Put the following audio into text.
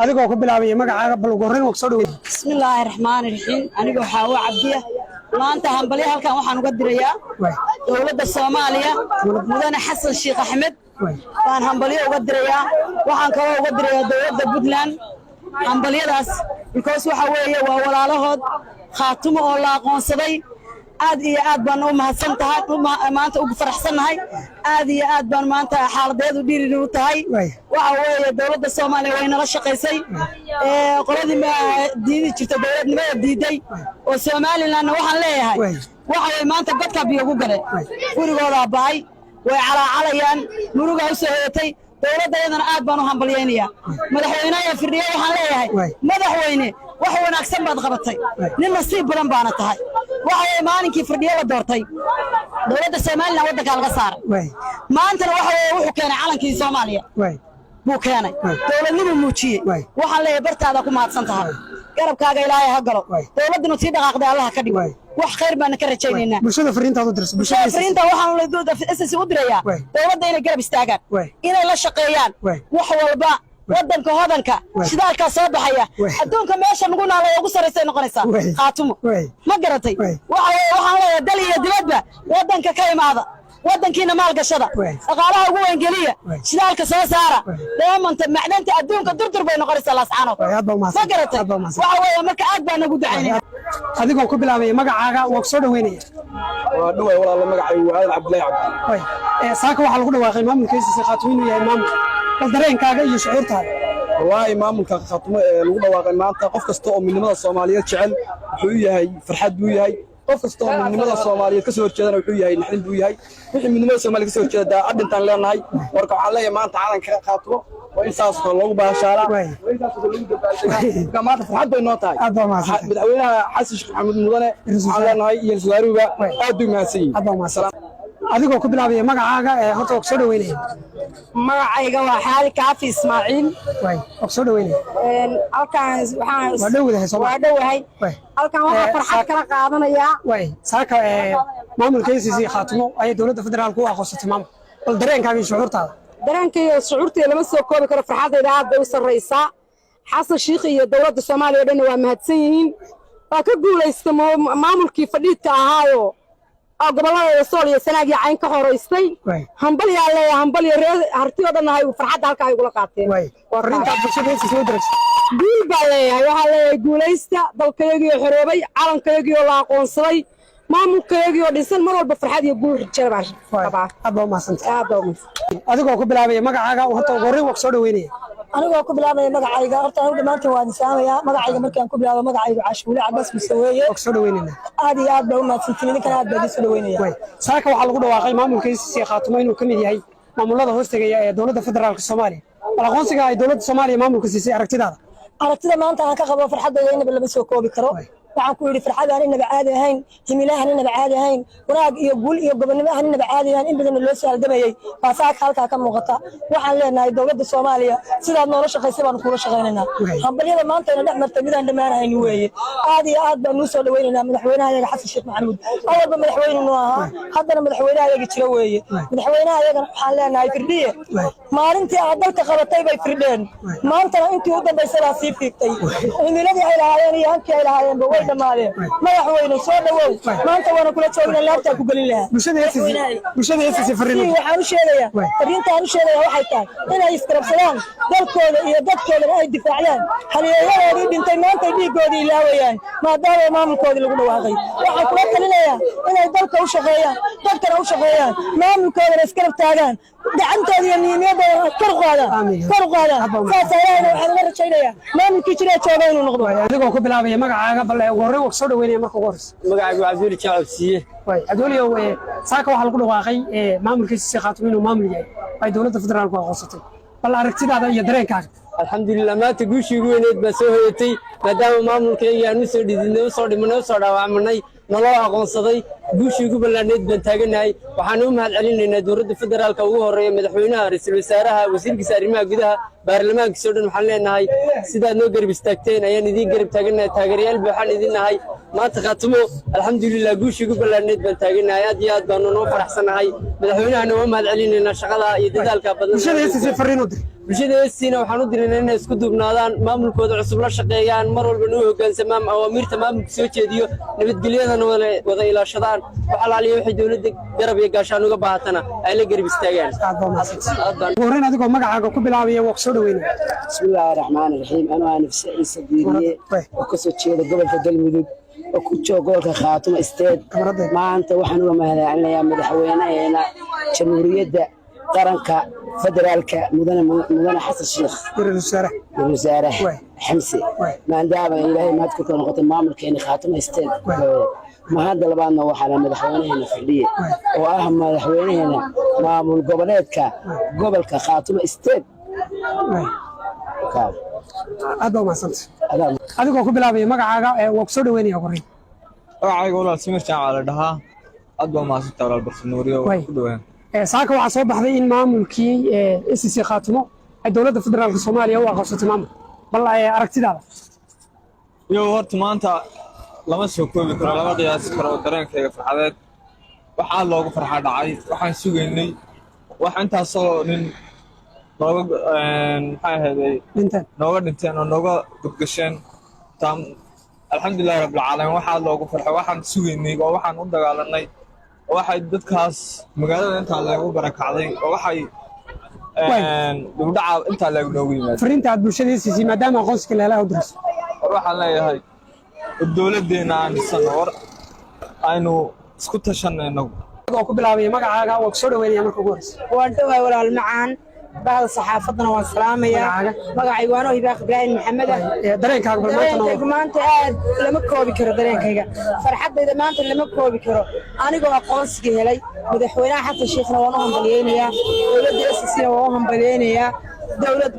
adigoo ku bilaabay magacaaga bal gooreen wax soo dhaweey bismillaahir rahmaanir rahiim aniga waxa uu cabdiya maanta hanbali halkan waxaan uga dirayaa dawladda Soomaaliya mudane Xasan Sheekh Axmed baan hanbali uga dirayaa waxaan kaloo uga dirayaa dawladda Puntland hanbaliyadaas because waxa weeye waa walaalahood khaatumo oo la aqoonsaday aad iyo aad baan u mahadsantahay maanta ugu faraxsanahay aad iyo aad baan maanta xaaladeedu dhiiri u tahay waxa weeye dawladda Soomaaliya way nala shaqaysay qoladii ma diidi jirtay dawladnimada diiday oo Soomaaliland waxaan leeyahay waxa way maanta godka biyo ugu galay gurigooda baay way calaacalayaan muruga u soo heetay dawladdeedana aad baan u hambalyeynaya madaxweynaha firdhiye waxaan leeyahay madaxweyne wax wanaagsan baad qabatay nin nasiib badan baana tahay waxa maalinkii firdhiye la doortay dawladda Soomaaliland wadanka laga saaray maanta waxa wuxuu keenay calankii Soomaaliya buu keenay dawladnimo muujiyay waxaan leeyahay bartaada ku mahadsan tahay garabkaaga Ilaahay ha galo dawladdu tii dhaqaaqday Allah ka dhigo wax khayr baan ka rajaynaynaa bulshada fariintaadu dirso bulshada fariinta waxaan la dooda SSC u dirayaa dawladda inay garab istaagaan inay la shaqeeyaan wax walba wadanka hodanka shidaalka soo baxaya adduunka meesha nagu naalay ugu sareysay noqonaysaa qaatumo ma garatay waxaan leeyahay dal iyo dibadba wadanka ka imaada wadankiina maal gashada dhaqaalaha ugu weyn geliya shidaalka soo saara dhammaantood macdanta adduunka durdur bay noqonaysaa laascaano ma garatay waxa weeye marka aad baan ugu ducaynaa adigoo ku bilaabay magacaaga waa soo dhaweynaya waa dhaway walaal magacaygu waa Cabdullaahi Cabdi saaka waxa lagu dhawaaqay maamulkiisa Khaatumo inuu yahay maamul bal dareenkaaga iyo shucuurtaada wallahi maamulka Khaatumo ee lagu dhawaaqay maanta qof kasta oo midnimada Soomaaliyeed jecel wuxuu yahay farxad buu yahay qof kasta oo midnimada Soomaaliyeed ka soo horjeedana wuxuu yahay naxdin buu yahay wixii midnimada Soomaaliyeed ka soo horjeeda adintaan leenahay warka waxaan leeyahay maanta calanka Khaatumo waa intaas oo lagu baashaara maanta farxad bay noo tahay madaxweynaha Xasan Sheekh Maxamed mudane waxaan leenahay iyo wasaaruga aad u mahadsan adigoo ku bilaabay magacaaga horta wax soo dhaweynaya magacayga waa Xaali Kaafi Ismaaciil wax soo dhaweynaya halkaan waxaan waa dhawahay halkaan waxa farxad kala qaadanaya saaka maamulkiisa Khaatumo ay dawladda federaalku u aqoonsatay maamul bal dareenkaaga iyo shucuurtaada dareenkayga shucuurtayda lama soo koobi karo farxadayda aad bay u sareysaa Xasan Sheekh iyo dawladda Soomaaliya dhan waa mahadsan yihiin waa ka guuleystay maamulkii fadhiidka ahaayo gobolada Sool iyo Sanaag iyo Cayn ka horeystay hanbali yaa leeyahay hanbali reer hartiyo dhan ay farxad halka ay ula qaateen warinta bulshada soo diraysa guul baa leeyahay waxa leeyahay guuleysta dalkayagii xoroobay calankayagii la aqoonsaday maamulkayagii dhisan mar walba farxad iyo guul jabaash abba ma santa adigoo ku bilaabay magacaaga horta gooreen wax soo dhaweynaya anigoo ku bilaabay magacayga horta anigu dhamaantii waan saamaya magacayga markaan ku bilaabo magacaygu Cashuule Cabas Musaweeye wax soo dhaweynayna aad iyo aad baa u mahadsantiin idinkan aad baa soo dhaweynaya saaka waxa lagu dhawaaqay maamulkiisa Khaatumo inuu kamid yahay maamulada hoostagaya ee dawladda federaalka Soomaaliya aqoonsiga ay dawladda Soomaaliya maamulka siisay aragtida maanta aan ka qabo farxadayda inaba lama soo koobi karo waxaan ku yiri farxadaan inaba caadi ahayn himilahan inaba caadi ahayn wanaag iyo guul iyo gobonimo aan inaba caadi ahayn in badan loo soo halgamayay baasaaka halka ka muuqata waxaan leenahay dawladda Soomaaliya sidaad noola shaqaysay baan kula shaqaynaynaa hambaliyada maanta ina dhex martay midaan dhamaanayn weeye aad iyo aad baan u soo dhaweynaynaa madaxweynaha Xasan Sheekh Maxamed awalba madaxweynuhu ahaa haddana madaxweynaha jira weeye madaxweynaha waxaan leenahay firdhiye maalintii aad dalka qabatay bay firdheen maantana intii u dambeysay la sii fiigtay himiladii ay lahaayeen iyo halkii ay lahaayeen dhamaadeen madaxweyne soo dhawow maanta waana kula joognaa laabta ku galin lahaa bulshada SSC fariin waxaan u sheegayaa waxay tahay inay iskarabsadaan dalkooda iyo dadkooda ay difaacdaan haliyeeyadoodii dhintay maanta dhiigoodii ilaawayaan maadaama maamulkoodii lagu dhawaaqay waxaan kula talinayaa inay dalka u shaqeeyaan dadkana u shaqeeyaan maamulkoodana iskarab taagaan gacantooda iyo niyaddooda kor u qaadaan saas ayayna waxaan uga rajaynayaa maamulkii jira jooga inuu noqdo adigoo ku bilaabay magacaaga bal gooreen wax soo dhaweynaya marka ugu horeysa magacaygu Cabdullaahi Cabdi Cabdullaahi saaka waxa lagu dhawaaqay maamulkiisa Khaatumo inuu maamul yahay ay dawladda federaalku aqoonsatay bal aragtidaada iyo dareenkaaga alxamdulillah maanta guushii ugu weyneed baa soo hoyatay maadaama maamulkayga aanu soo dhidinay soo dhimanay soo dhaawacmanay naloo aqoonsaday guushii ugu ballaaneed baan taaganahay waxaan u mahad celinaynaa dawladda federaalka ugu horeeya madaxweynaha ra'iisul wasaaraha wasiirkiisa arrimaha gudaha baarlamaankiisa oo dhan waxaan leenahay sidaad noo garab istaagteen ayaan idin garab taaganahay taageerayaal waxaan idin nahay maanta Khaatumo alxamdulillah guushii ugu ballaaneed baan taaganahay aad iyo aad baan noo faraxsanahay madaxweynahana waa mahad celinaynaa shaqada iyo dadaalka badan bulshada SSC fariin u dir bulshada SC-na waxaan u dirnay inay isku duubnaadaan maamulkooda cusub la shaqeeyaan mar walba u hoggaansamaan awaamirta maamulka soo jeediyo nabadgelyadana wada ilaashadaan waxa laaliyo wixii dawladda garab iyo gaashaan uga baahatana ay la garab istaagaan horeen adigoo magacaaga ku bilaabaya waa soo dhaweynaa bismillaahi raxmaani raxiim anaa nafsi ciise diiriye oo ka soo jeeda gobolka galmudug oo ku jooga gobolka khaatumo isteed maanta waxaan uga mahadcelinayaa madaxweynaheena jamhuuriyadda qaranka federaalka mudane xasan sheekh wasaare xamse maadaama ilaahay maad ku noqotay maamulkeena khaatumo isteed mahadda labaadna waxaa madaxweynaheena fadhiye oo ah madaxweynaheena maamul goboleedka gobolka khaatumo isteed aad baa mahadsantahay adigoo ku bilaabaya magacaaga waa ku soo dhaweynaya horeen magacayga walaal Samir Jaamac la dhahaa aad baa mahadsantahay walaal Barnaamijyo ku dhawaan saaka waxaa soo baxday in maamulkii SC Khaatumo ay dowladda federaalka Soomaaliya u aqoonsatay maamul bal aragtidaada iyo horta maanta lama soo koobi karo lama qiyaasi karo dareenkayga farxadeed waxa loogu farxa dhacay waxaan sugeynay wax intaas oo nin nooga dhinteen oo nooga gudgasheen tam alxamdulillaah rabbil caalamiin waxa loogu farxay waxaan sugeynay oo waxaan u dagaalanay waxay dadkaas magaalada inta lagu barakacday oo waxay dowladda inta lagu noogu yimaado fariinta aad bulshada siisay maadaama aqoonsiga la helayo dirso waxaan leeyahay dowladeena aan sanor aynu isku tashanayno oo ku bilaabay magacaaga waa soo dhaweynaya marka ugu horeysa waan dhawaay walaal macaan بعض الصحافة وأنا سلامية مقعي وأنا هباق إبراهيم محمد درينك ما أنت لما كوبي كرو درينك فرحت إذا ما أنت لما كوبي كرو أنا جو أقونسك هلي مدحونا حتى شيخنا وأنا هم بليين يا ولد أساسي وهم بليين يا دولة